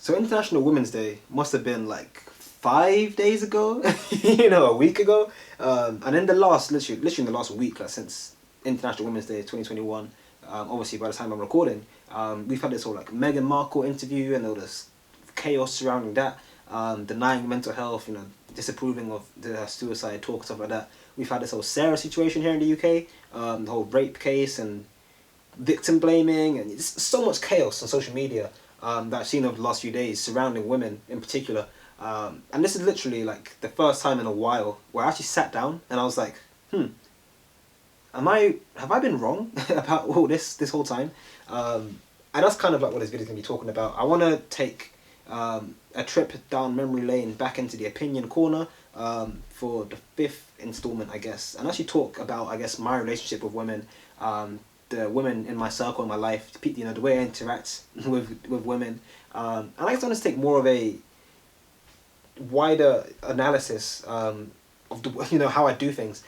So International Women's Day must have been like 5 days ago, a week ago. And in the last, literally in the last week, like since International Women's Day 2021, obviously by the time I'm recording, we've had this whole like Meghan Markle interview and all this chaos surrounding that, denying mental health, disapproving of the suicide talk, stuff like that. We've had this whole Sarah situation here in the UK, the whole rape case and victim blaming, and it's so much chaos on social media that I've seen over the last few days surrounding women in particular. And this is literally like the first time in a while where I actually sat down and I was like, have I been wrong about all this whole time? And that's kind of like what this video is going to be talking about. I want to take a trip down memory lane back into the opinion corner for the 5th installment, I guess, and actually talk about, I guess, my relationship with women, the women in my circle in my life, the way I interact with women, and I just want to take more of a wider analysis of the how I do things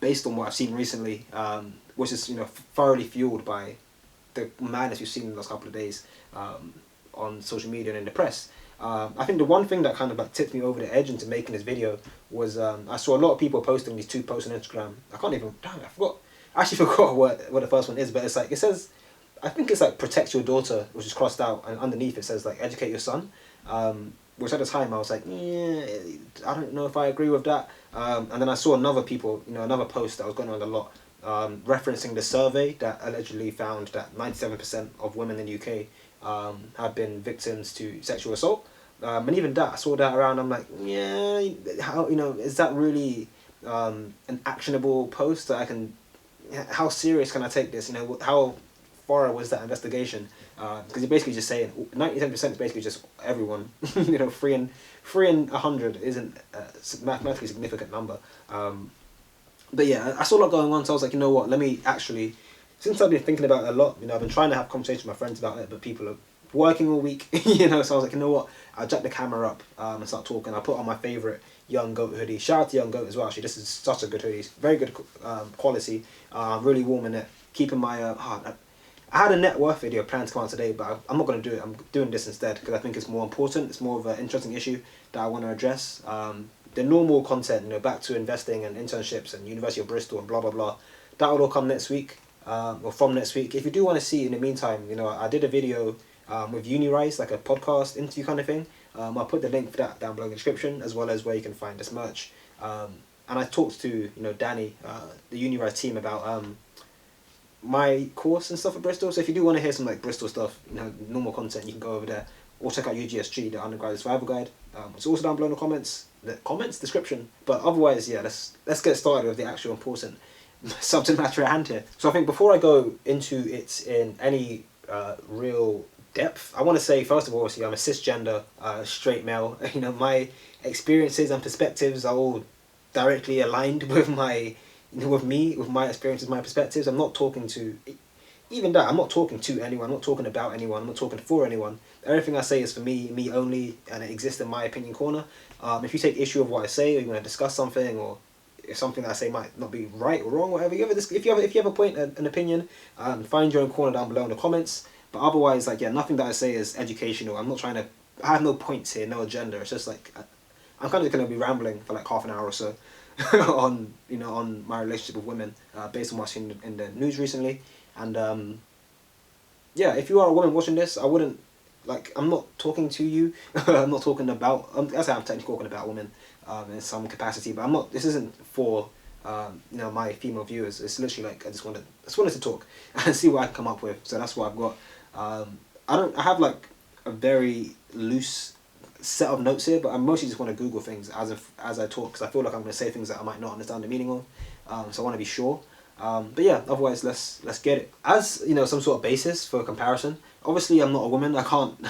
based on what I've seen recently, which is thoroughly fueled by the madness we've seen in the last couple of days on social media and in the press. I think the one thing that kind of like tipped me over the edge into making this video was I saw a lot of people posting these 2 posts on Instagram. I actually forgot what the first one is, but it says, I think it's like protect your daughter, which is crossed out, and underneath it says like educate your son, which at the time I was like, yeah, I don't know if I agree with that. And then I saw another post that was going on a lot, referencing the survey that allegedly found that 97% of women in the UK have been victims to sexual assault. And even that, I saw that around, I'm like, yeah, how, is that really an actionable post that I can, how serious can I take this? How far was that investigation? Because you're basically just saying 97% is basically just everyone. 3 and 100 isn't a mathematically significant number. But yeah, I saw a lot going on, so I was like, you know what? Let me actually, since I've been thinking about it a lot, I've been trying to have conversations with my friends about it, but people are working all week, so I was like, you know what? I'll jack the camera up and start talking. I'll put on my favourite Young Goat hoodie. Shout out to Young Goat as well, actually. This is such a good hoodie. Very good quality. Really warm in it. Keeping my... I had a net worth video planned to come out today, but I'm not going to do it. I'm doing this instead because I think it's more important. It's more of an interesting issue that I want to address. The normal content, back to investing and internships and University of Bristol and blah, blah, blah, that will all come next week, or from next week. If you do want to see in the meantime, I did a video with UniRise, like a podcast interview kind of thing. I'll put the link for that down below in the description, as well as where you can find this merch. And I talked to Danny, the UniRise team, about my course and stuff at Bristol. So if you do want to hear some like Bristol stuff, normal content, you can go over there, or check out UGSG, the Undergraduate Survival Guide. It's also down below in the comments description. But otherwise, yeah, let's get started with the actual important subject matter at hand here. So I think before I go into it in any real depth, I want to say, first of all, obviously I'm a cisgender straight male. My experiences and perspectives are all directly aligned with my experiences, my perspectives. I'm not talking to I'm not talking to anyone, I'm not talking about anyone, I'm not talking for anyone. Everything I say is for me only, and it exists in my opinion corner. If you take issue of what I say, or you want to discuss something, or if something that I say might not be right or wrong, whatever, if you have a point, an opinion, find your own corner down below in the comments. But otherwise, nothing that I say is educational. I have no points here, no agenda. It's just like, I'm kind of going to be rambling for like half an hour or so on my relationship with women, based on what I've seen in the news recently. And yeah, if you are a woman watching this, I wouldn't, I'm not talking to you. I'm not talking about, I'm technically talking about women in some capacity, but this isn't for my female viewers. It's literally I just wanted to talk and see what I can come up with. So that's what I've got. I have a very loose set of notes here, but I mostly just want to Google things as I talk, because I feel like I'm going to say things that I might not understand the meaning of. So I want to be sure. But yeah, otherwise let's get it. As some sort of basis for comparison. Obviously, I'm not a woman. I can't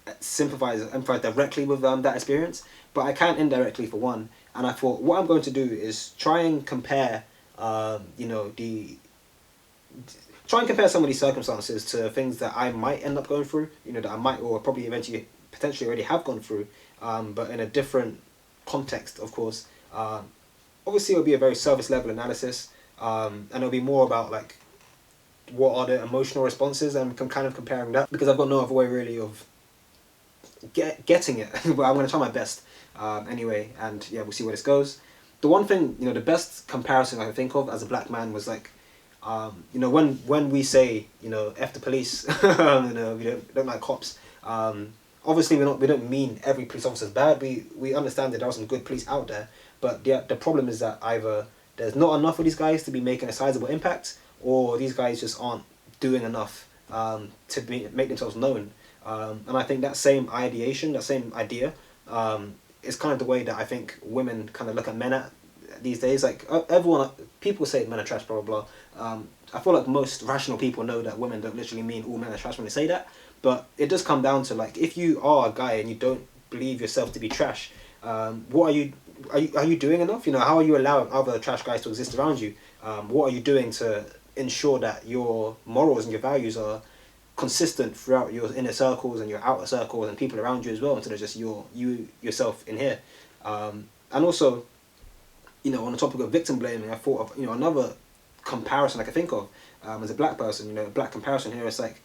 empathize directly with that experience, but I can indirectly for one. And I thought what I'm going to do is try and compare, try and compare some of these circumstances to things that I might end up going through. That I might, or probably eventually potentially already have gone through, but in a different context, of course. Obviously, it'll be a very surface level analysis, and it'll be more about what are the emotional responses, and I'm kind of comparing that, because I've got no other way really of getting it, but I'm gonna try my best anyway. And yeah, we'll see where this goes. The one thing, the best comparison I can think of as a black man was like, when we say, F the police, we don't like cops. Obviously, we don't mean every police officer is bad. We understand that there are some good police out there, but the problem is that either there's not enough of these guys to be making a sizable impact, or these guys just aren't doing enough to make themselves known. And I think that same ideation, that same idea, is kind of the way that I think women kind of look at men at these days. Like people say men are trash, blah blah blah. I feel like most rational people know that women don't literally mean all men are trash when they say that. But it does come down to, like, if you are a guy and you don't believe yourself to be trash, what are you doing enough? How are you allowing other trash guys to exist around you? What are you doing to ensure that your morals and your values are consistent throughout your inner circles and your outer circles and people around you as well, instead of just you yourself in here? And also, on the topic of victim blaming, I thought of another comparison I could think of as a black person. A black comparison here is like,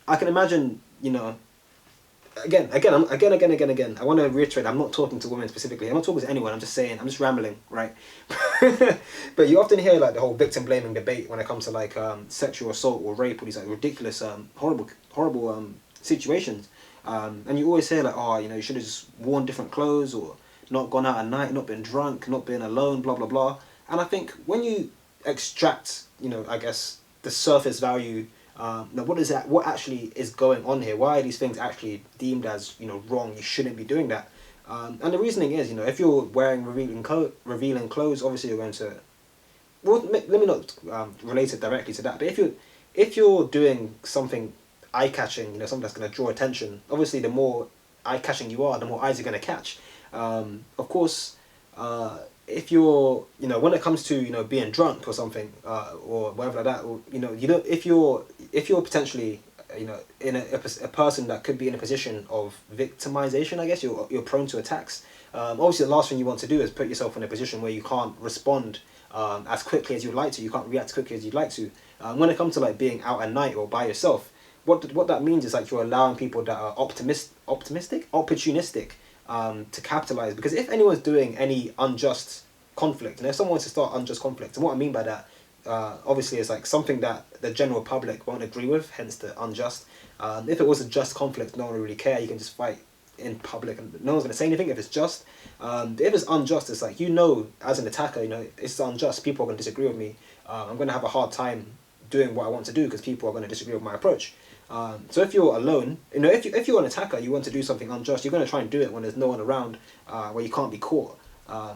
I can imagine, again. I want to reiterate, I'm not talking to women specifically. I'm not talking to anyone. I'm just saying, I'm just rambling, right? But you often hear like the whole victim blaming debate when it comes to like sexual assault or rape or these like ridiculous, horrible situations. And you always hear like, oh, you should have just worn different clothes, or not gone out at night, not been drunk, not been alone, blah blah blah. And I think when you extract, I guess the surface value. Now, what actually is going on here? Why are these things actually deemed as wrong? You shouldn't be doing that. And the reasoning is, if you're wearing revealing clothes, obviously you're going to. Well, let me not relate it directly to that. But if you're doing something eye catching, something that's going to draw attention, obviously the more eye catching you are, the more eyes you're going to catch. Of course. If you're, when it comes to, being drunk or something, or whatever like that, or, if you're potentially, in a person that could be in a position of victimization, I guess, you're prone to attacks. Obviously the last thing you want to do is put yourself in a position where you can't respond as quickly as you'd like to, you can't react as quickly as you'd like to. When it comes to like being out at night or by yourself, what that means is like you're allowing people that are opportunistic, to capitalize. Because if anyone's doing any unjust conflict, and if someone wants to start unjust conflict, and what I mean by that, obviously is like something that the general public won't agree with, hence the unjust. If it was a just conflict, no one would really care. You can just fight in public and no one's going to say anything if it's just. If it's unjust, it's like, as an attacker, it's unjust, people are going to disagree with me. I'm going to have a hard time doing what I want to do because people are going to disagree with my approach. So if you're alone, if you're an attacker, you want to do something unjust, you're going to try and do it when there's no one around, where you can't be caught.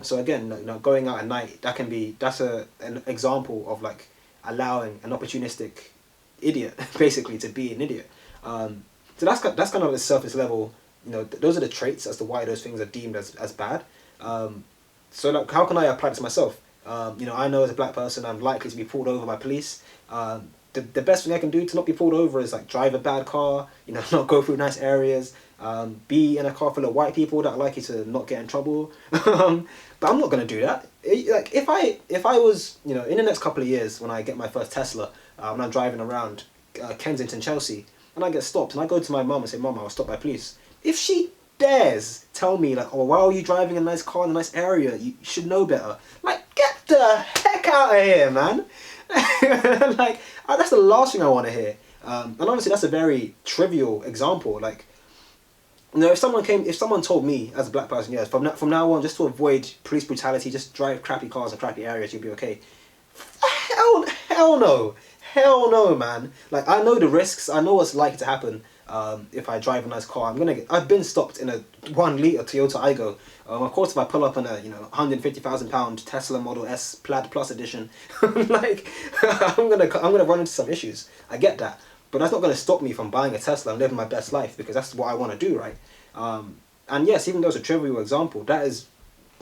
So again, going out at night, that's an example of like allowing an opportunistic idiot basically to be an idiot. So that's kind of the surface level. Those are the traits as to why those things are deemed as bad. So like, how can I apply this to myself? I know as a black person, I'm likely to be pulled over by police. The best thing I can do to not be pulled over is like drive a bad car, not go through nice areas, be in a car full of white people that are likely to not get in trouble. But I'm not going to do that. Like if I was, in the next couple of years when I get my first Tesla, when I'm driving around Kensington, Chelsea, and I get stopped and I go to my mum and say, Mum, I was stopped by police. If she dares tell me like, oh, why are you driving a nice car in a nice area? You should know better. Like, get the heck out of here, man. Like, that's the last thing I want to hear. And obviously that's a very trivial example. Like, if someone told me as a black person, yes, from now on, just to avoid police brutality, just drive crappy cars in crappy areas, you'll be okay. Hell no, man. Like, I know the risks. I know what's likely to happen. If I drive a nice car, I've been stopped in a 1 litre Toyota Aygo. Of course, if I pull up in a £150,000 Tesla Model S Plaid Plus edition, like I'm gonna run into some issues. I get that, but that's not gonna stop me from buying a Tesla and living my best life because that's what I want to do, right? And yes, even though it's a trivial example, that is,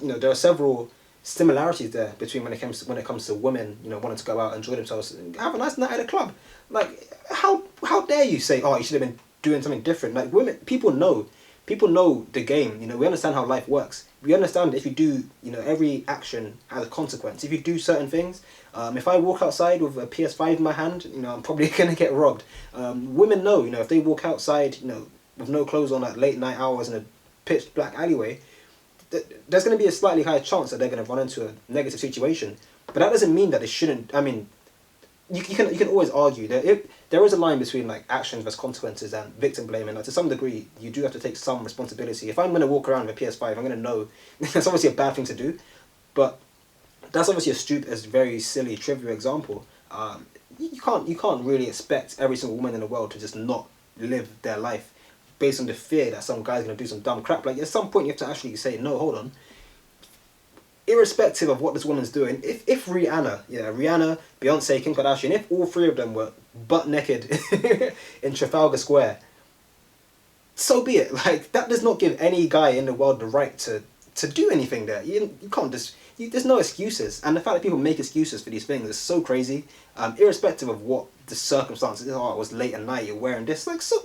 there are several similarities there between when it comes to women, wanting to go out and enjoy themselves and have a nice night at a club. Like, how dare you say, oh, you should have been doing something different? Like, people know the game. We understand how life works. We understand that if you do, every action has a consequence. If you do certain things, if I walk outside with a PS5 in my hand, I'm probably gonna get robbed. Women know, if they walk outside, with no clothes on at late night hours in a pitch black alleyway, there's going to be a slightly higher chance that they're going to run into a negative situation. But that doesn't mean that they shouldn't. I mean, you can always argue that there is a line between like actions versus consequences and victim blaming. Like to some degree, you do have to take some responsibility. If I'm going to walk around with a PS5, I'm going to know that's obviously a bad thing to do, but that's obviously a stupid, a very silly, trivial example. You can't really expect every single woman in the world to just not live their life based on the fear that some guy's going to do some dumb crap. Like at some point, you have to actually say, no, hold on. Irrespective of what this woman's doing, if Rihanna, Beyonce, Kim Kardashian, if all three of them were butt naked in Trafalgar Square, so be it. Like that does not give any guy in the world the right to do anything there. You can't just. There's no excuses, and the fact that people make excuses for these things is so crazy. Irrespective of what the circumstances. Oh, it was late at night. You're wearing this. Like so,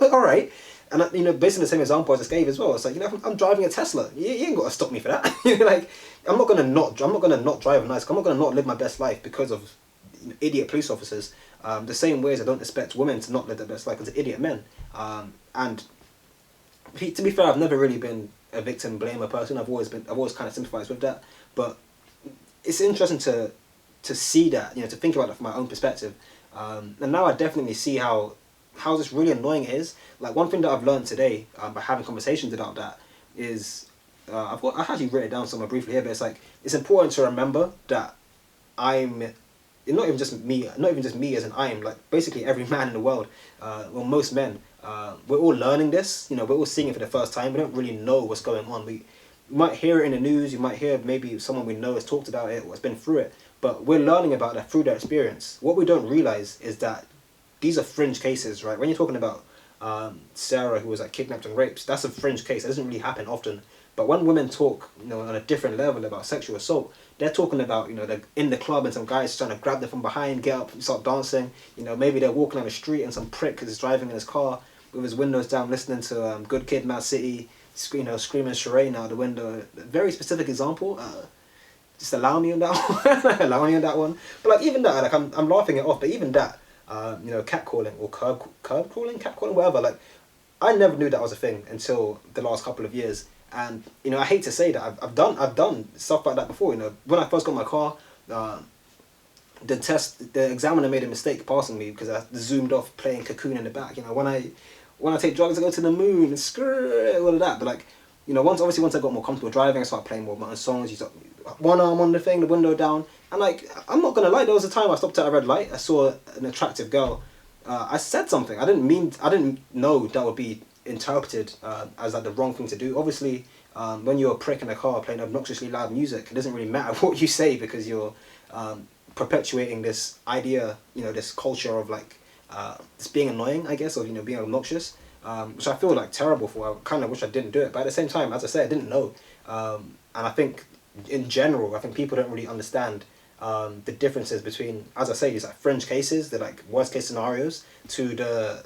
all right. And based on the same example I just gave as well, it's like I'm driving a Tesla. You ain't got to stop me for that. Like I'm not gonna not drive a nice car. I'm not gonna not live my best life because of idiot police officers. The same way as I don't expect women to not live their best life because of idiot men. And to be fair, I've never really been a victim blamer person. I've always kind of sympathised with that. But it's interesting to see that, to think about it from my own perspective. And now I definitely see how just really annoying it is. Like one thing that I've learned today by having conversations about that is I've actually written it down somewhere briefly here, but it's like it's important to remember that not even just me as an I'm, like basically every man in the world, most men, we're all learning this. We're all seeing it for the first time. We don't really know what's going on. We might hear it in the news. You might hear maybe someone we know has talked about it or has been through it, but we're learning about that through their experience. What we don't realize is that these are fringe cases, right? When you're talking about Sarah, who was like kidnapped and raped, that's a fringe case. It doesn't really happen often. But when women talk, on a different level about sexual assault, they're talking about, they're in the club and some guy's trying to grab them from behind, get up, and start dancing. Maybe they're walking down the street and some prick is driving in his car with his windows down, listening to Good Kid, Mad City, screaming Sherane out the window. A very specific example. Just allow me on that one. Allow me on that one. But like even that, like I'm laughing it off. But even that, catcalling or curb crawling, catcalling, whatever. Like I never knew that was a thing until the last couple of years. And I hate to say that I've done stuff like that before. When I first got my car, the examiner made a mistake passing me because I zoomed off playing Cocoon in the back. When I take drugs, I go to the moon and screw all of that. But like, once I got more comfortable driving, I started playing more of my own songs. You start one arm on the thing, the window down, and like I'm not gonna lie, there was a time I stopped at a red light. I saw an attractive girl. I said something. I didn't know that would be interpreted as like the wrong thing to do. Obviously, when you're a prick in a car playing obnoxiously loud music, it doesn't really matter what you say because you're perpetuating this idea, this culture of like this being annoying, I guess, or being obnoxious, which I feel like terrible for. I kind of wish I didn't do it, but at the same time, as I said, I didn't know, and I think in general, I think people don't really understand the differences between, as I say, these like fringe cases, the like worst case scenarios, to the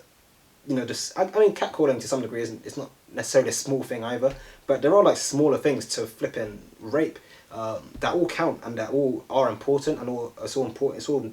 this, I mean, catcalling to some degree it's not necessarily a small thing either, but there are like smaller things to flipping rape that all count and that all are important and it's all important. It's all,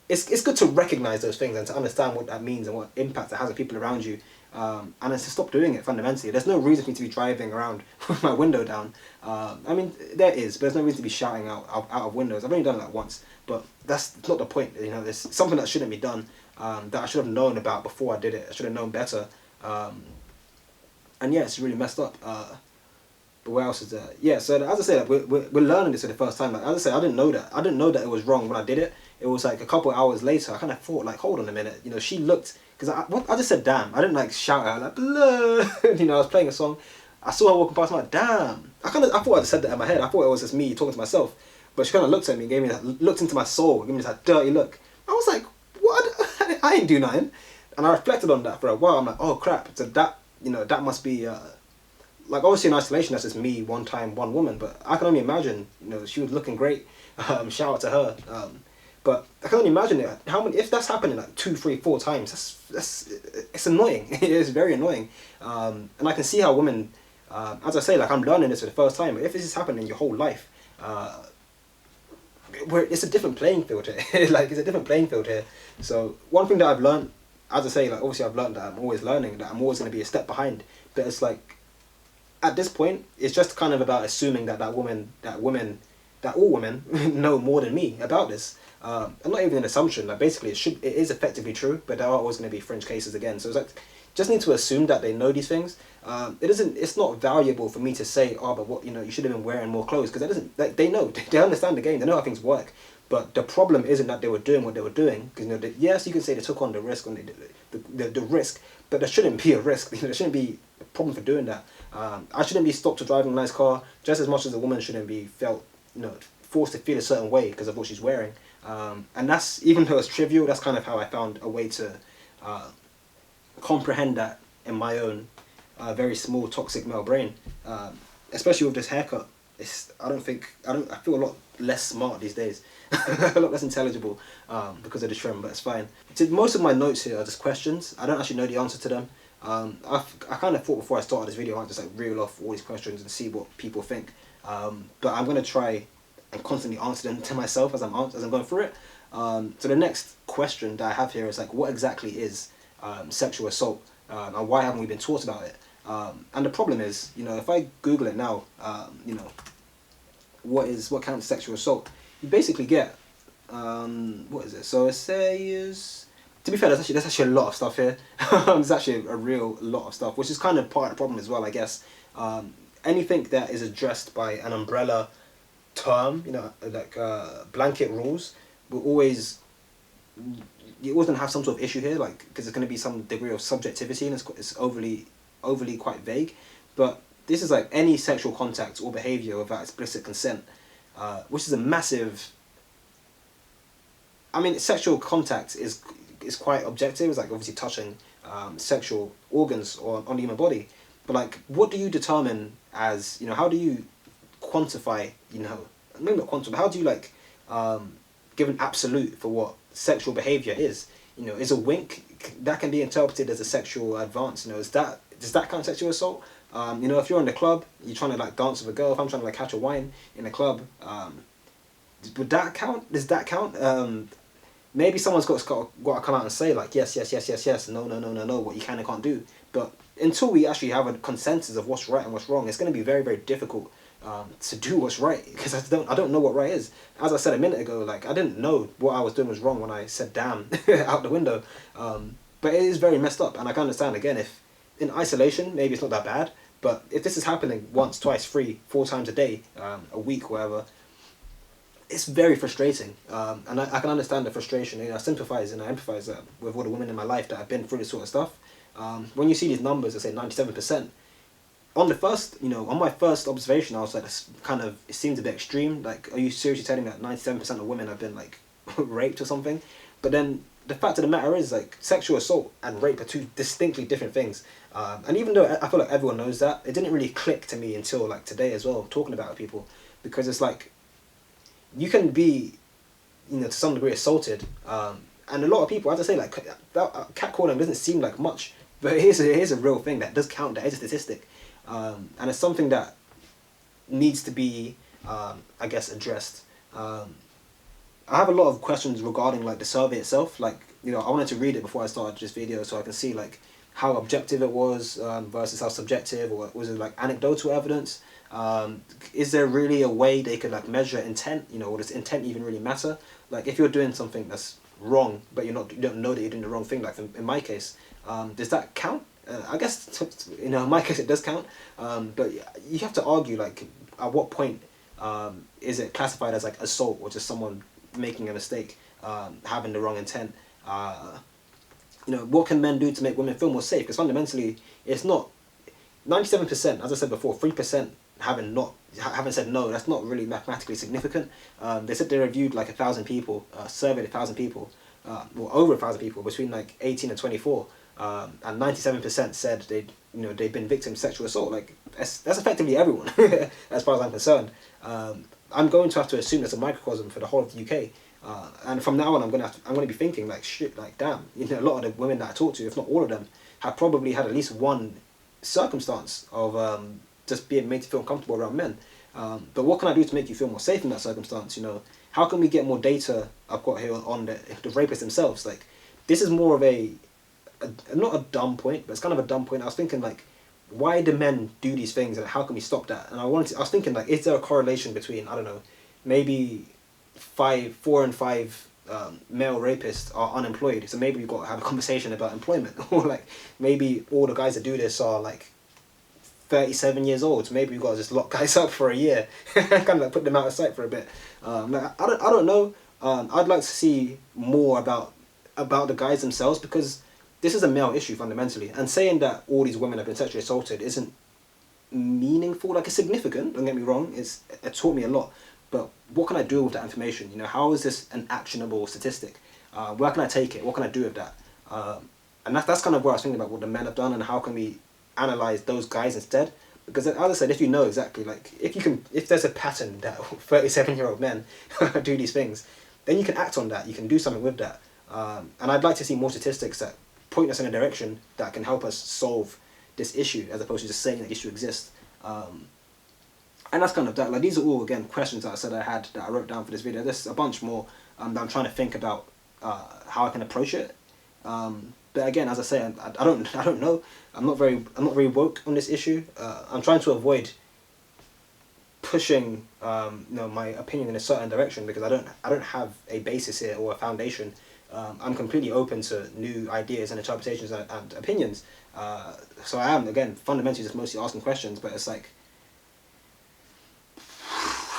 it's good to recognize those things and to understand what that means and what impact it has on people around you, and then to stop doing it fundamentally. There's no reason for me to be driving around with my window down. I mean, there is, but there's no reason to be shouting out of windows. I've only done that once, but that's not the point. There's something that shouldn't be done, that I should have known about before I did it. I should have known better. And yeah, it's really messed up. But what else is there? Yeah, so as I said, we're learning this for the first time. Like, as I said, I didn't know that. I didn't know that it was wrong when I did it. It was like a couple of hours later, I kind of thought, like, hold on a minute. She looked, because I just said, damn. I didn't like shout out, like, blah. I was playing a song. I saw her walking past, I'm like, damn. I thought I just said that in my head. I thought it was just me talking to myself. But she kind of looked at me, gave me that, looked into my soul, gave me that dirty look. I was like, what? I ain't do nothing. And I reflected on that for a while. I'm like, oh crap. So that, that must be, like obviously in isolation, that's just me, one time, one woman. But I can only imagine, she was looking great. Shout out to her. But I can only imagine it. If that's happening like 2, 3, 4 times, it's annoying. It is very annoying. And I can see how women, as I say, like I'm learning this for the first time. But if this is happening your whole life, it's a different playing field here. Like it's a different playing field here. So one thing that I've learned as I say, like obviously I've learned that I'm always learning, that I'm always going to be a step behind. But it's like at this point, it's just kind of about assuming that that all women know more than me about this. And not even an assumption. Like basically, it is effectively true, but there are always going to be fringe cases again. So it's like just need to assume that they know these things. It's not valuable for me to say, oh, but what, you should have been wearing more clothes, because that doesn't, like, they know, they understand the game, they know how things work. But the problem isn't that they were doing what they were doing, because yes, you can say they took on the risk, on the risk, but there shouldn't be a risk. There shouldn't be a problem for doing that. I shouldn't be stopped for driving a nice car just as much as a woman shouldn't be felt, forced to feel a certain way because of what she's wearing. And that's, even though it's trivial, that's kind of how I found a way to comprehend that in my own very small toxic male brain, especially with this haircut. I feel a lot less smart these days, a lot less intelligible because of the trim, but it's fine. Most of my notes here are just questions. I don't actually know the answer to them. I kind of thought before I started this video I'd just like reel off all these questions and see what people think, but I'm going to try and constantly answer them to myself as I'm going through it. So the next question that I have here is like, what exactly is sexual assault, and why haven't we been taught about it? And the problem is, if I Google it now, what counts as sexual assault, you basically get, what is it? So it says, to be fair, there's actually a lot of stuff here. There's actually a real lot of stuff, which is kind of part of the problem as well, I guess. Anything that is addressed by an umbrella term, like blanket rules, will always, you're always going to have some sort of issue here, like, because there's going to be some degree of subjectivity, and it's overly quite vague. But this is like any sexual contact or behavior without explicit consent, which is a massive. I mean, sexual contact is quite objective. It's like obviously touching sexual organs on the human body, but like, what do you determine as, how do you quantify, maybe not quantify, but how do you like give an absolute for what sexual behavior is? Is a wink, that can be interpreted as a sexual advance? Does that count sexual assault? If you're in the club, you're trying to like dance with a girl, if I'm trying to like catch a wine in a club, would that count? Does that count? Maybe someone's got to come out and say like, yes, no, what you can and can't do. But until we actually have a consensus of what's right and what's wrong, it's going to be very, very difficult to do what's right, because I don't know what right is. As I said a minute ago, like, I didn't know what I was doing was wrong when I said damn out the window. But it is very messed up, and I can understand, again, if in isolation maybe it's not that bad, but if this is happening once, twice, 3, 4 times a day, a week, whatever, it's very frustrating. And I can understand the frustration. I sympathize and I empathize with all the women in my life that have been through this sort of stuff. When you see these numbers that say 97%, on my first observation, I was like, it seems a bit extreme. Like, are you seriously telling me that 97% of women have been like raped or something? But then the fact of the matter is, like, sexual assault and rape are two distinctly different things. And even though I feel like everyone knows that, it didn't really click to me until like today as well, talking about it with people, because it's like, you can be, to some degree assaulted, and a lot of people, as I say, like, catcalling doesn't seem like much, but it is a real thing that does count. That is a statistic, and it's something that needs to be, I guess, addressed. I have a lot of questions regarding like the survey itself. Like, I wanted to read it before I started this video so I can see like how objective it was versus how subjective, or was it like anecdotal evidence? Is there really a way they could like measure intent? Or does intent even really matter? Like, if you're doing something that's wrong, but you don't know that you're doing the wrong thing, like in my case, does that count? I guess in my case it does count, but you have to argue like at what point is it classified as like assault, or just someone making a mistake, having the wrong intent? What can men do to make women feel more safe? Because fundamentally, it's not 97%. As I said before, 3% haven't said no. That's not really mathematically significant. They said they reviewed like 1,000 people, surveyed 1,000 people, or over 1,000 people between like 18 and 24, and 97% said they'd been victims of sexual assault. Like, that's effectively everyone, as far as I'm concerned. I'm going to have to assume that's a microcosm for the whole of the UK. And from now on, I'm gonna be thinking like, shit, like, damn, a lot of the women that I talk to, if not all of them, have probably had at least one circumstance of just being made to feel uncomfortable around men. But what can I do to make you feel more safe in that circumstance? How can we get more data I've got here on the rapists themselves? Like, this is more of a not a dumb point, but it's kind of a dumb point. I was thinking like, why do men do these things, and how can we stop that? And I was thinking like, is there a correlation between, I don't know, maybe 4 and 5 male rapists are unemployed, so maybe we've got to have a conversation about employment, or like maybe all the guys that do this are like 37 years old, so maybe we've got to just lock guys up for a year, kind of like put them out of sight for a bit. Like, I don't know. I'd like to see more about the guys themselves, because this is a male issue fundamentally, and saying that all these women have been sexually assaulted isn't meaningful. Like, it's significant, don't get me wrong, it taught me a lot, but what can I do with that information? You know, how is this an actionable statistic? Where can I take it? What can I do with that? And that's kind of where I was thinking about what the men have done, and how can we analyze those guys instead. Because as I said, if you know exactly, like, if there's a pattern that 37-year-old men do these things, then you can act on that, you can do something with that. And I'd like to see more statistics that point us in a direction that can help us solve this issue, as opposed to just saying that the issue exists. And that's kind of that. Like, these are all, again, questions that I said I had that I wrote down for this video. There's a bunch more that I'm trying to think about how I can approach it. But again, as I say, I don't know. I'm not very woke on this issue. I'm trying to avoid pushing my opinion in a certain direction, because I don't have a basis here or a foundation. I'm completely open to new ideas and interpretations and opinions. So I am, again, fundamentally just mostly asking questions, but it's like,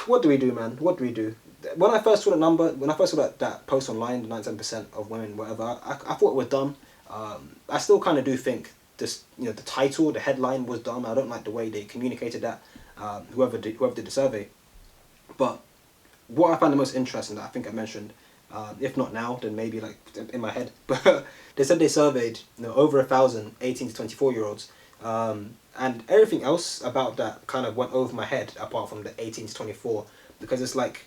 what do we do, man? What do we do? When I first saw the number, when I first saw that post online, 97% of women, whatever, I thought it was dumb. I still kind of do think this, the title, the headline was dumb. I don't like the way they communicated that, whoever did the survey. But what I found the most interesting, that I think I mentioned, if not now, then maybe like in my head, but they said they surveyed over 1,000 18 to 24-year-olds, and everything else about that kind of went over my head, apart from the 18 to 24, because it's like,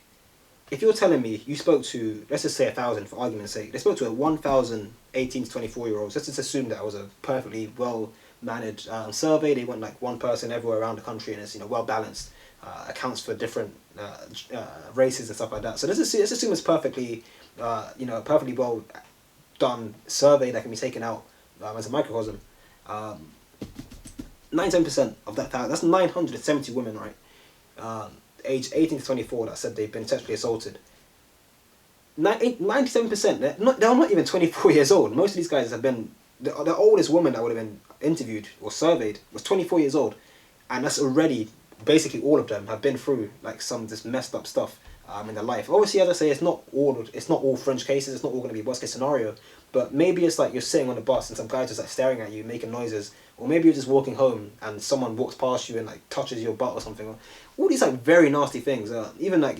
if you're telling me you spoke to, let's just say 1,000 for argument's sake, they spoke to 1,000 18 to 24-year-olds, let's just assume that it was a perfectly well managed survey. They went like one person everywhere around the country, and it's well balanced, accounts for different races and stuff like that. So let's assume it's perfectly perfectly well done survey that can be taken out as a microcosm. 97% of that's 970 women, right? Aged 18 to 24, that said they've been sexually assaulted. 97%, they're not even 24 years old. Most of these guys have been, the oldest woman that would have been interviewed or surveyed was 24 years old. And that's already, basically all of them have been through like some of this messed up stuff in their life. Obviously, as I say, it's not all fringe cases, it's not all going to be worst case scenario, but maybe it's like you're sitting on a bus and some guy's just like staring at you, making noises, or maybe you're just walking home and someone walks past you and like touches your butt or something. All these like very nasty things. Even like,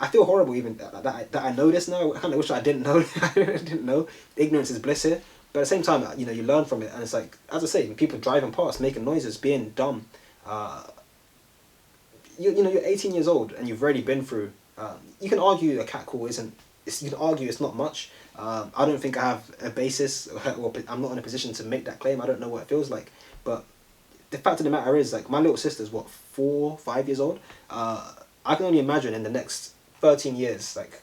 I feel horrible even that I know this now. I kind of wish I didn't know. I didn't know. Ignorance is bliss here. But at the same time, you learn from it, and it's like, as I say, people driving past, making noises, being dumb. You're 18 years old and you've already been through. You can argue a catcall isn't. You can argue it's not much. I don't think I have a basis, or I'm not in a position to make that claim. I don't know what it feels like, but the fact of the matter is, like, my little sister's 4, 5 years old. I can only imagine in the next 13 years, like,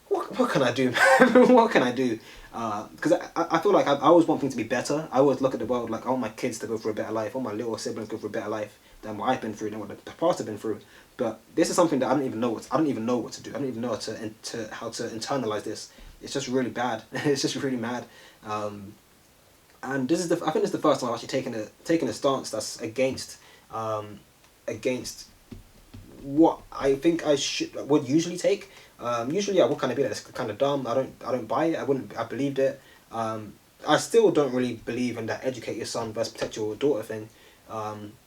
what can I do, man? What can I do? Because I feel like I always want things to be better. I always look at the world like, I want my kids to go through a better life. I want my little siblings to go through a better life than what I've been through, than what the past have been through. But this is something that I don't even know what to do. I don't even know how to internalize this. It's just really bad. It's just really mad. And this is I think this is the first time I've actually taken a stance that's against what I think I would usually take. Usually I would kind of be like, it's kind of dumb. I don't buy it. I believed it. I still don't really believe in that educate your son versus protect your daughter thing.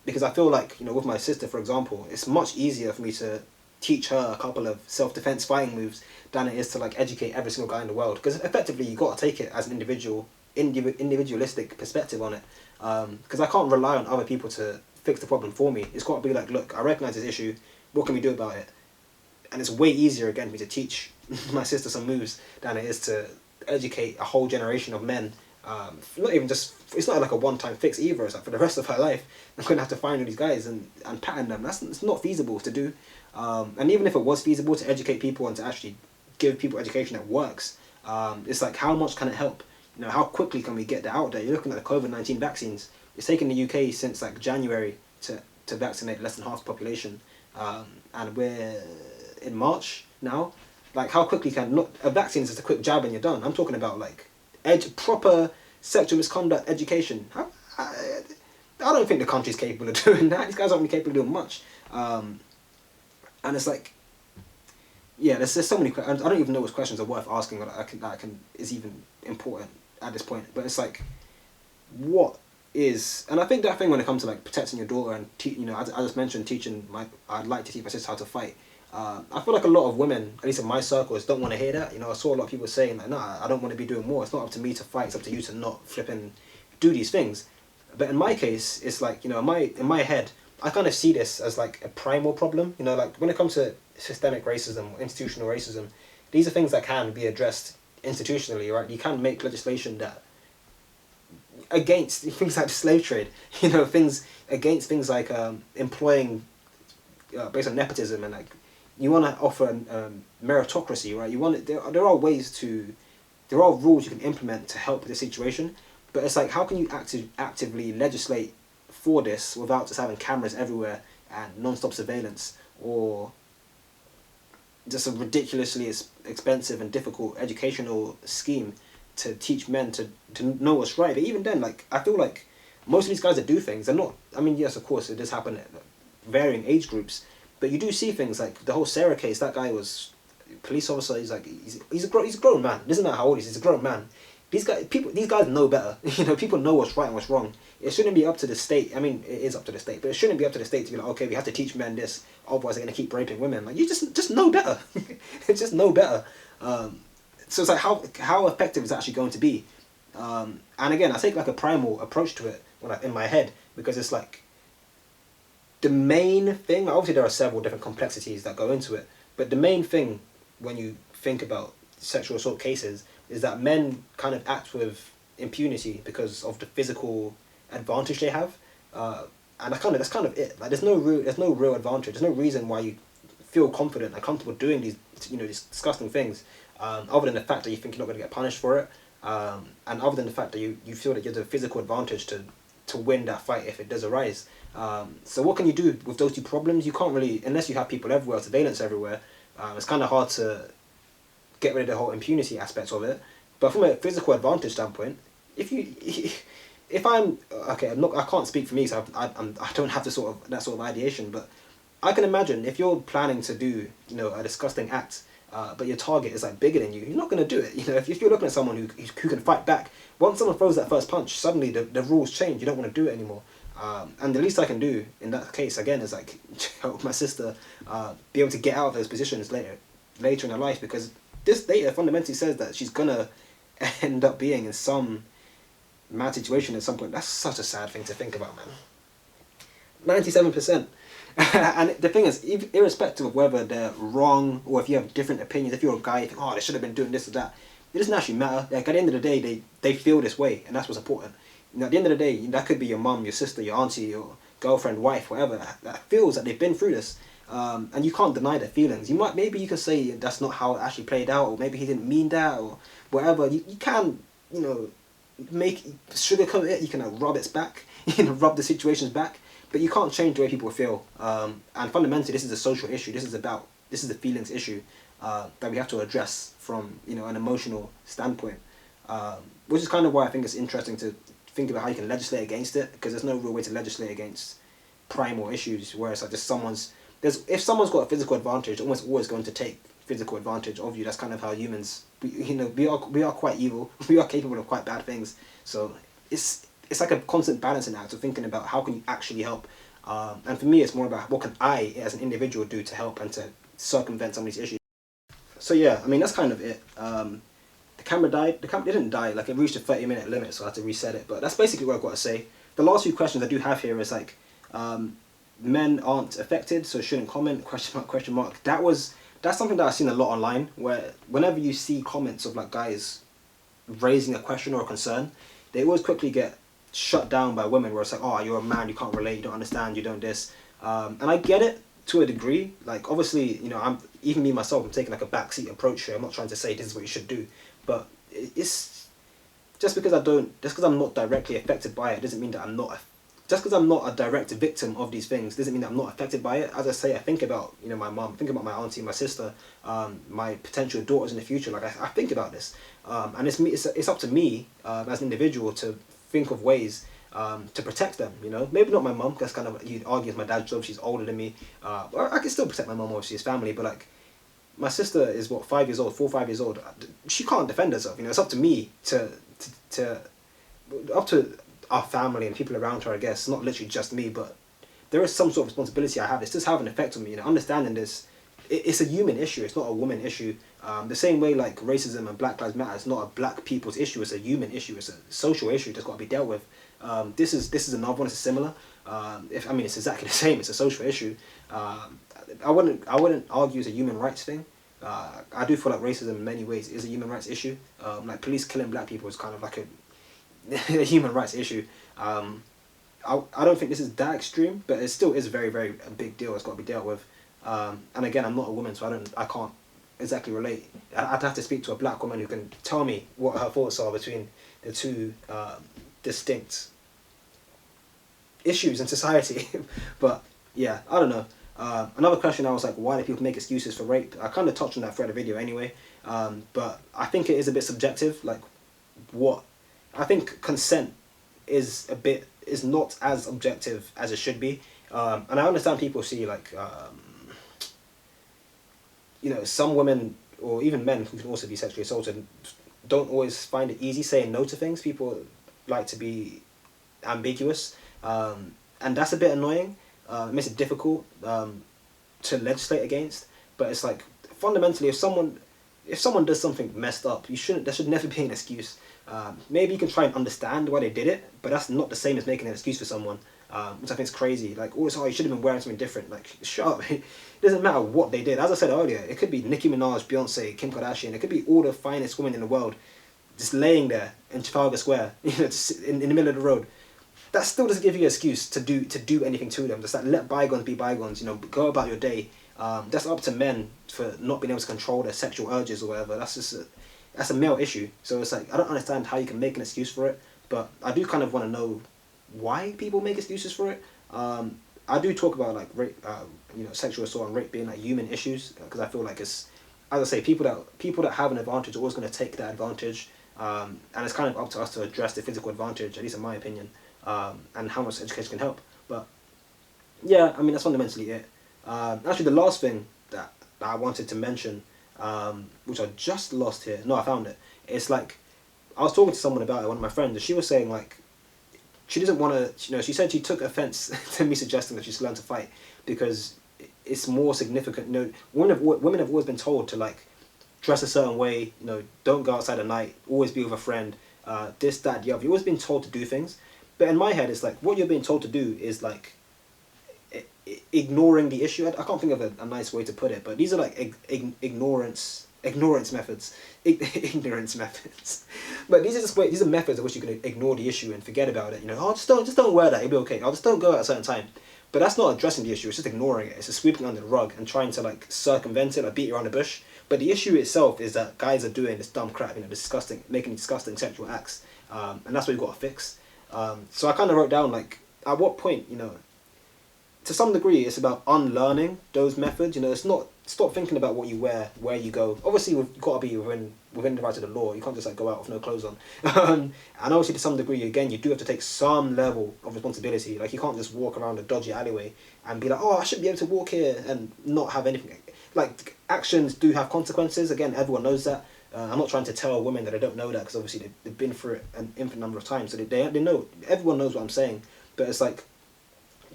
Because I feel like, with my sister, for example, it's much easier for me to teach her a couple of self-defense fighting moves than it is to like educate every single guy in the world. Because effectively you got to take it as an individualistic perspective on it. Because I can't rely on other people to fix the problem for me. It's got to be like, look, I recognize this issue. What can we do about it? And it's way easier again for me to teach my sister some moves than it is to educate a whole generation of men. Not even just, it's not like a one-time fix either. It's like for the rest of her life I'm going to have to find all these guys and pattern them. It's not feasible to do. And even if it was feasible to educate people and to actually give people education that works, it's like, how much can it help? You know, how quickly can we get that out there? You're looking at the COVID-19 vaccines. It's taken the UK since like January to vaccinate less than half the population, and we're in March now. Like, how quickly can not a vaccine is just a quick jab and you're done. I'm talking about like proper sexual misconduct education. I don't think the country's capable of doing that. These guys aren't capable of doing much. And it's like, yeah, there's so many questions. I don't even know which questions are worth asking or that is even important at this point. But it's like, what is, and I think that thing when it comes to like protecting your daughter and you know, I just mentioned teaching I'd like to teach my sister how to fight. I feel like a lot of women, at least in my circles, don't want to hear that. You know, I saw a lot of people saying like, nah, I don't want to be doing more. It's not up to me to fight. It's up to you to not flip and do these things. But in my case, it's like, you know, in my head, I kind of see this as like a primal problem. You know, like when it comes to systemic racism, institutional racism, these are things that can be addressed institutionally, right? You can make legislation that against things like the slave trade, you know, things against things like employing based on nepotism, and like you want to offer meritocracy, right? You want there are ways to, there are rules you can implement to help the situation, but it's like, how can you actively legislate for this without just having cameras everywhere and non-stop surveillance, or just a ridiculously expensive and difficult educational scheme to teach men to know what's right? But even then, like, I feel like most of these guys that do things, they're not, I mean, yes, of course, it does happen at varying age groups, but you do see things like the whole Sarah case. That guy was a police officer. He's like, he's a grown man. It doesn't matter how old he is. He's a grown man. These guys know better. You know, people know what's right and what's wrong. It shouldn't be up to the state. I mean, it is up to the state, but it shouldn't be up to the state to be like, okay, we have to teach men this, otherwise they're gonna keep raping women. Like, you just know better. Just know better. So it's like, how effective is it actually going to be? And again, I take like a primal approach to it in my head, because it's like, the main thing, obviously there are several different complexities that go into it, but the main thing when you think about sexual assault cases is that men kind of act with impunity because of the physical advantage they have, and that's kind of it. Like, there's no real advantage. There's no reason why you feel confident and comfortable doing these, you know, these disgusting things, other than the fact that you think you're not going to get punished for it, and other than the fact that you feel that you have the physical advantage to win that fight if it does arise. So what can you do with those two problems? You can't really, unless you have people everywhere, surveillance everywhere. It's kind of hard to get rid of the whole impunity aspects of it. But from a physical advantage standpoint, if I'm okay, I can't speak for me, so I don't have that sort of ideation. But I can imagine if you're planning to do, you know, a disgusting act, but your target is like bigger than you, you're not going to do it. You know, if you're looking at someone who can fight back, once someone throws that first punch, suddenly the rules change. You don't want to do it anymore. And the least I can do in that case, again, is like help my sister be able to get out of those positions later in her life, because this data fundamentally says that she's gonna end up being in some mad situation at some point. That's such a sad thing to think about, man. 97%. And the thing is, irrespective of whether they're wrong or if you have different opinions, if you're a guy, you think, oh, they should have been doing this or that, it doesn't actually matter. Like, at the end of the day, they feel this way, and that's what's important. You know, at the end of the day, that could be your mum, your sister, your auntie, your girlfriend, wife, whatever, that feels that they've been through this. And you can't deny their feelings. Maybe you can say that's not how it actually played out, or maybe he didn't mean that, or whatever. You can, you know, sugarcoat it. You can rub its back, you know, rub the situations back, but you can't change the way people feel. And fundamentally, this is a social issue. This is a feelings issue that we have to address from, you know, an emotional standpoint. Which is kind of why I think it's interesting to think about how you can legislate against it, because there's no real way to legislate against primal issues where it's like if someone's got a physical advantage, they're almost going to take physical advantage of you. That's kind of how humans, we are quite evil. We are capable of quite bad things. So it's like a constant balancing act of thinking about how can you actually help. And for me, it's more about what can I, as an individual, do to help and to circumvent some of these issues. So yeah, I mean, that's kind of it. The camera died. It didn't die. Like, it reached a 30-minute limit, so I had to reset it. But that's basically what I've got to say. The last few questions I do have here is like, men aren't affected, so shouldn't comment, question mark, question mark. That's something that I've seen a lot online, where whenever you see comments of like guys raising a question or a concern, they always quickly get shut down by women, where it's like, oh, you're a man, you can't relate, you don't understand, you don't this. And I get it to a degree. Like, obviously, you know, even me myself, I'm taking like a backseat approach here. I'm not trying to say this is what you should do, but it's just because I'm not directly affected by it doesn't mean that I'm not. Just because I'm not a direct victim of these things doesn't mean that I'm not affected by it. As I say, I think about my mum, think about my auntie, my sister, my potential daughters in the future. Like I think about this, and it's me. It's up to me as an individual to think of ways to protect them. Maybe not my mum. That's kind of, you'd argue it's my dad's job. She's older than me. I can still protect my mum. Obviously, as family, but like my sister is 5 years old, 4 or 5 years old. She can't defend herself. It's up to me to up to our family and people around her, I guess. Not literally just me, but there is some sort of responsibility I have. It's just having an effect on me. Understanding this, it's a human issue. It's not a woman issue. The same way like racism and Black Lives Matter is not a black people's issue. It's a human issue. It's a social issue that's got to be dealt with. This is another one. It's similar. It's exactly the same. It's a social issue. I wouldn't argue it's a human rights thing. I do feel like racism in many ways is a human rights issue. Like police killing black people is kind of like a human rights issue. I don't think this is that extreme, but it still is very, very a big deal. It's got to be dealt with. And again, I'm not a woman, so I can't exactly relate. I'd have to speak to a black woman who can tell me what her thoughts are between the two distinct issues in society. But yeah, I don't know. Another question, I was like, why do people make excuses for rape? I kind of touched on that throughout the video anyway. But I think it is a bit subjective. Like, I think consent is not as objective as it should be. And I understand people see like, some women or even men who can also be sexually assaulted don't always find it easy saying no to things. People like to be ambiguous, and that's a bit annoying. It makes it difficult to legislate against. But it's like, fundamentally, if someone does something messed up, there should never be an excuse. Maybe you can try and understand why they did it, but that's not the same as making an excuse for someone, which I think is crazy. Like, you should have been wearing something different. Like, shut up. It doesn't matter what they did. As I said earlier, it could be Nicki Minaj, Beyonce, Kim Kardashian. It could be all the finest women in the world just laying there in Trafalgar Square, just in the middle of the road. That still doesn't give you an excuse to do anything to them. Just like, let bygones be bygones. Go about your day. That's up to men for not being able to control their sexual urges or whatever. That's a male issue. So it's like, I don't understand how you can make an excuse for it, but I do kind of want to know why people make excuses for it. I do talk about like rape, sexual assault and rape being like human issues, because I feel like it's, as I say, people that have an advantage are always going to take that advantage, and it's kind of up to us to address the physical advantage, at least in my opinion, and how much education can help. But yeah, that's fundamentally it. Actually, the last thing that I wanted to mention, which I just lost here. No, I found it. It's like, I was talking to someone about it, one of my friends, and she was saying like, she doesn't want to, she said she took offense to me suggesting that she's learned to fight because it's more significant. Women have always been told to like dress a certain way, don't go outside at night, always be with a friend, this, that, the other. You've always been told to do things. But in my head, it's like, what you're being told to do is like ignoring the issue. I can't think of a nice way to put it, but these are like ignorance methods. Ignorance methods. But these are methods in which you can ignore the issue and forget about it. Just don't wear that, it'll be okay. Just don't go at a certain time. But that's not addressing the issue, it's just ignoring it. It's just sweeping under the rug and trying to like circumvent it, like beat around the bush. But the issue itself is that guys are doing this dumb crap, making disgusting sexual acts. And that's what you've got to fix. So I kind of wrote down like, at what point, to some degree, it's about unlearning those methods. It's not, stop thinking about what you wear, where you go. Obviously, you've got to be within the rights of the law. You can't just like go out with no clothes on. And obviously, to some degree, again, you do have to take some level of responsibility. Like, you can't just walk around a dodgy alleyway and be like, oh, I should be able to walk here and not have anything. Like, actions do have consequences. Again, everyone knows that. I'm not trying to tell women that they don't know that, because obviously they've been through it an infinite number of times. So they know, everyone knows what I'm saying. But it's like,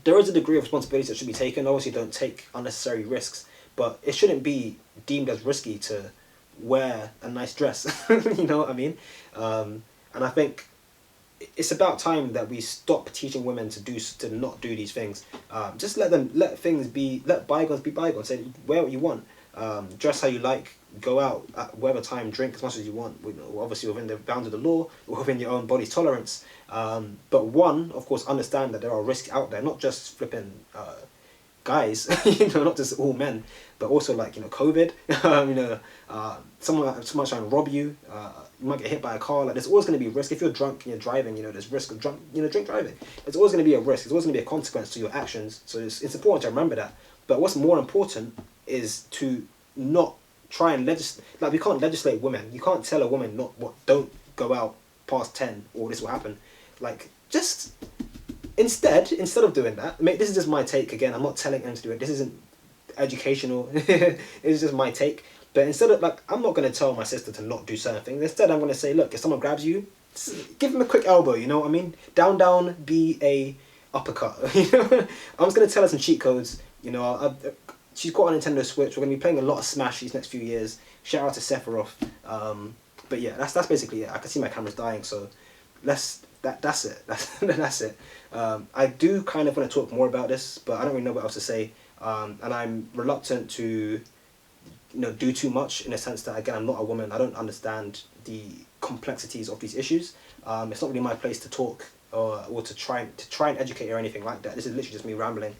there is a degree of responsibility that should be taken. Obviously, don't take unnecessary risks, but it shouldn't be deemed as risky to wear a nice dress. You know what I mean? And I think it's about time that we stop teaching women to not do these things. Just let bygones be bygones. Say, wear what you want, dress how you like, go out at whatever time, drink as much as you want, obviously within the bounds of the law, within your own body's tolerance. But of course, understand that there are risks out there, not just flipping guys, not just all men, but also like, COVID, someone trying to rob you, you might get hit by a car. Like, there's always going to be risk. If you're drunk and you're driving, there's risk of drink driving. There's always going to be a risk. There's always going to be a consequence to your actions. So it's important to remember that. But what's more important is to not try and legislate. Like, we can't legislate women. You can't tell a woman don't go out past 10 or this will happen. Like, just instead of doing that, this is just my take again. I'm not telling them to do it. This isn't educational. It's just my take. But instead of, like, I'm not going to tell my sister to not do certain things. Instead, I'm going to say, look, if someone grabs you, give them a quick elbow, you know what I mean? Down, B-A, uppercut. I'm just going to tell her some cheat codes. She's got a Nintendo Switch. We're going to be playing a lot of Smash these next few years. Shout out to Sephiroth. But yeah, that's basically it. I can see my camera's dying, so that's it. That's it. I do kind of want to talk more about this, but I don't really know what else to say. And I'm reluctant to do too much, in a sense that, again, I'm not a woman. I don't understand the complexities of these issues. It's not really my place to talk or to try and educate or anything like that. This is literally just me rambling.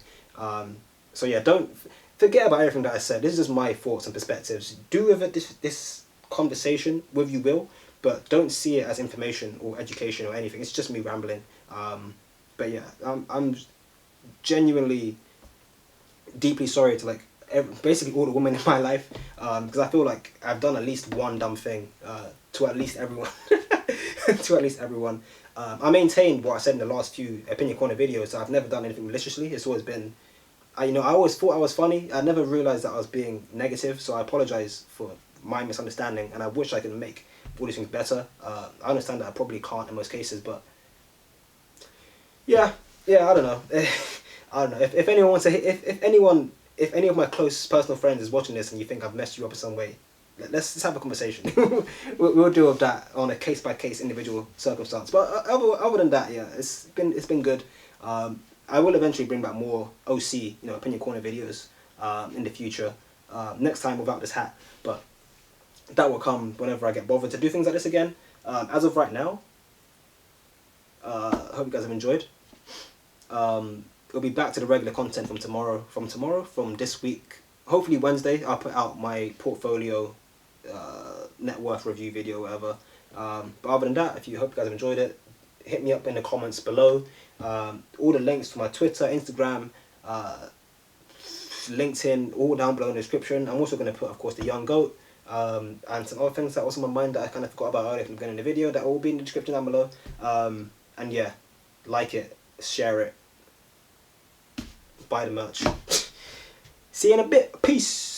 So yeah, don't forget about everything that I said. This is just my thoughts and perspectives. Do with it this conversation with you will, but don't see it as information or education or anything. It's just me rambling. But yeah, I'm genuinely deeply sorry to, like, basically all the women in my life, because I feel like I've done at least one dumb thing to at least everyone. I maintained what I said in the last few Opinion Corner videos. I've never done anything maliciously. It's always been, I always thought I was funny. I never realised that I was being negative, so I apologise for my misunderstanding, and I wish I could make all these things better. I understand that I probably can't in most cases, but yeah, I don't know. I don't know. If anyone wants to, if any of my close personal friends is watching this and you think I've messed you up in some way, let's have a conversation. we'll deal with that on a case by case individual circumstance. But other than that, yeah, it's been good. I will eventually bring back more OC, Opinion Corner videos in the future. Next time without this hat, but that will come whenever I get bothered to do things like this again. As of right now, I hope you guys have enjoyed. It'll be back to the regular content from tomorrow. From this week, hopefully Wednesday, I'll put out my portfolio net worth review video, whatever. But other than that, hope you guys have enjoyed it. Hit me up in the comments below. All the links to my Twitter, Instagram, LinkedIn, all down below in the description. I'm also going to put, of course, the Young Goat, and some other things that was on my mind that I kind of forgot about earlier from the beginning of the video. That will be in the description down below. And yeah, like it, share it, buy the merch. See you in a bit. Peace.